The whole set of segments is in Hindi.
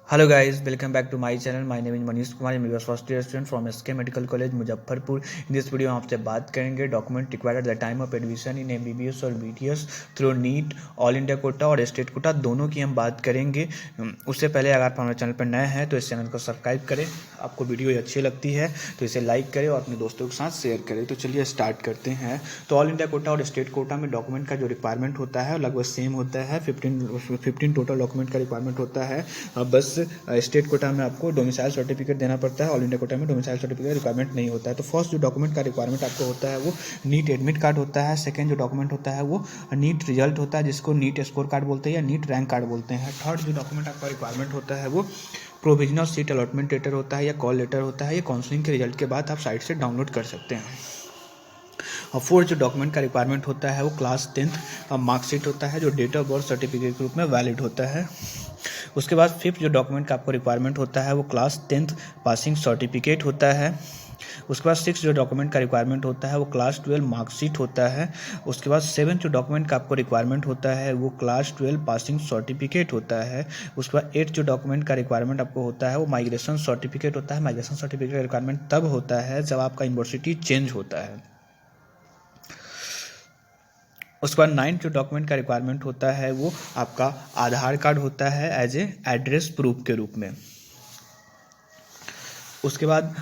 Hello guys, welcome back to my channel. My name is Manish Kumar. I am first year student from SK medical college Muzaffarpur. In this video हम आपसे बात करेंगे document required at the time of admission in MBBS और BDS through NEET, all India quota और स्टेट कोटा, दोनों की हम बात करेंगे। उससे पहले अगर आप हमारे चैनल पर नए हैं तो इस चैनल को सब्सक्राइब करें। आपको वीडियो अच्छी लगती है तो इसे लाइक करें और अपने दोस्तों के साथ शेयर करें। तो चलिए स्टार्ट करते हैं। तो ऑल इंडिया कोटा और स्टेट कोटा में डॉक्यूमेंट का जो रिक्वायरमेंट होता है लगभग सेम होता है। 15 टोटल डॉक्यूमेंट का रिक्वायरमेंट होता है। बस स्टेट कोटा में आपको डोमिसाइल सर्टिफिकेट देना पड़ता है। ऑल इंडिया कोटा में डोमिसाइल सर्टिफिकेट रिक्वायरमेंट नहीं होता है। तो फर्स्ट जो डॉक्यूमेंट का रिक्वायरमेंट आपको होता है वो नीट एडमिट कार्ड होता है। सेकंड जो डॉक्यूमेंट होता है वो नीट रिजल्ट होता है, जिसको नीट स्कोर कार्ड बोलते हैं या नीट रैंक कार्ड बोलते हैं। थर्ड जो डॉक्यूमेंट आपका रिक्वायरमेंट होता है वो प्रोविजनल सीट अलॉटमेंट लेटर होता है या कॉल लेटर होता है। ये काउंसलिंग के रिजल्ट के बाद आप साइट से डाउनलोड कर सकते हैं। और फोर्थ जो डॉक्यूमेंट का रिक्वायरमेंट होता है वो क्लास 10th मार्कशीट होता है, जो डेट ऑफ बर्थ सर्टिफिकेट के रूप में वैलिड होता है। उसके बाद फिफ्थ जो डॉक्यूमेंट का आपको रिक्वायरमेंट होता है वो क्लास 10th पासिंग सर्टिफिकेट होता है। उसके बाद सिक्स जो डॉक्यूमेंट का रिक्वायरमेंट होता है वो क्लास 12 मार्कशीट होता है। उसके बाद सेवन जो डॉक्यूमेंट का आपको रिक्वायरमेंट होता है वो क्लास 12 पासिंग सर्टिफिकेट होता है। उसके बाद एट जो डॉक्यूमेंट का रिक्वायरमेंट आपको होता है वो माइग्रेशन सर्टिफिकेट होता है। माइग्रेशन सर्टिफिकेट का रिक्वायरमेंट तब होता है जब आपका यूनिवर्सिटी चेंज होता है। उसके बाद नाइन्थ जो डॉक्यूमेंट का रिक्वायरमेंट होता है वो आपका आधार कार्ड होता है एज ए एड्रेस प्रूफ के रूप में। उसके बाद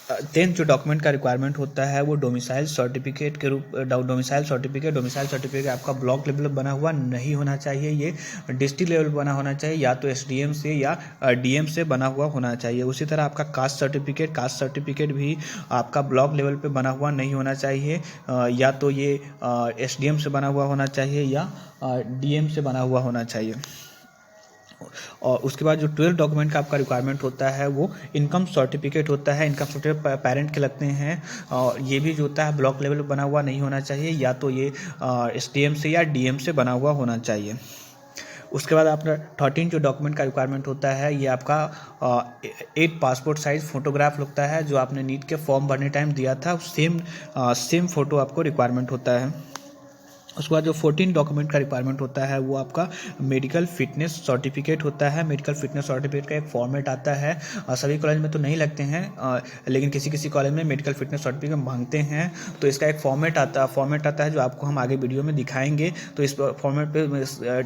10th जो डॉक्यूमेंट का रिक्वायरमेंट होता है वो डोमिसाइल सर्टिफिकेट के रूप डोमिसाइल सर्टिफिकेट आपका ब्लॉक लेवल बना हुआ नहीं होना चाहिए। ये डिस्ट्रिक्ट लेवल बना होना चाहिए, या तो एसडीएम से या डीएम से बना हुआ होना चाहिए। उसी तरह आपका कास्ट सर्टिफिकेट भी आपका ब्लॉक लेवल पे बना हुआ नहीं होना चाहिए, या तो ये एसडीएम से बना हुआ होना चाहिए या डीएम से बना हुआ होना चाहिए। और उसके बाद जो 12 डॉक्यूमेंट का आपका रिक्वायरमेंट होता है वो इनकम सर्टिफिकेट होता है। इनकम सर्टिफिकेट पेरेंट के लगते हैं, और ये भी जो होता है ब्लॉक लेवल पर बना हुआ नहीं होना चाहिए, या तो ये एसडीएम से या डीएम से बना हुआ होना चाहिए। उसके बाद आपका 13 जो डॉक्यूमेंट का रिक्वायरमेंट होता है ये आपका 8 पासपोर्ट साइज फोटोग्राफ लगता है, जो आपने नीट के फॉर्म भरने टाइम दिया था सेम फोटो आपको रिक्वायरमेंट होता है। उसके बाद जो 14 डॉक्यूमेंट का रिक्वायरमेंट होता है वो आपका मेडिकल फिटनेस सर्टिफिकेट होता है। मेडिकल फिटनेस सर्टिफिकेट का एक फॉर्मेट आता है, सभी कॉलेज में तो नहीं लगते हैं, लेकिन किसी किसी कॉलेज में मेडिकल फिटनेस सर्टिफिकेट मांगते हैं। तो इसका एक फॉर्मेट आता है जो आपको हम आगे वीडियो में दिखाएंगे। तो इस फॉर्मेट पे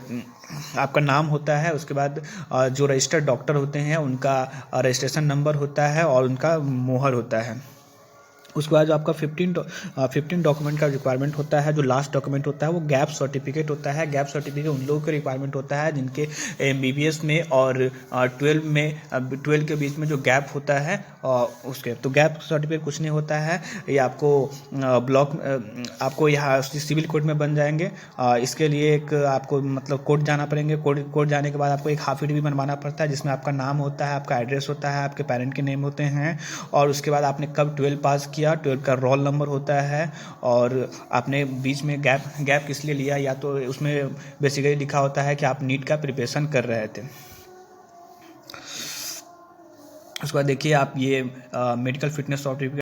आपका नाम होता है, उसके बाद जो रजिस्टर्ड डॉक्टर होते हैं उनका रजिस्ट्रेशन नंबर होता है और उनका मोहर होता है। उसके बाद जो आपका 15 डॉक्यूमेंट का रिक्वायरमेंट होता है, जो लास्ट डॉक्यूमेंट होता है वो गैप सर्टिफिकेट होता है। गैप सर्टिफिकेट उन लोगों का रिक्वायरमेंट होता है जिनके एमबीबीएस में और 12 के बीच में जो गैप होता है उसके। तो गैप सर्टिफिकेट कुछ नहीं होता है, ये आपको आपको यहाँ सिविल कोर्ट में बन जाएंगे। इसके लिए एक आपको मतलब कोर्ट जाना पड़ेंगे। कोर्ट जाने के बाद आपको एक हाफिड भी बनवाना पड़ता है, जिसमें आपका नाम होता है, आपका एड्रेस होता है, आपके पेरेंट के नेम होते हैं, और उसके बाद आपने कब 12 पास किया, 12 का रोल नंबर होता है, और आपने बीच में गैप किस लिए लिया, या तो उसमें बेसिकली लिखा होता है कि आप नीट का प्रिपरेशन कर रहे थे। उसके बाद देखिए आप ये मेडिकल फिटनेस सर्टिफिकेट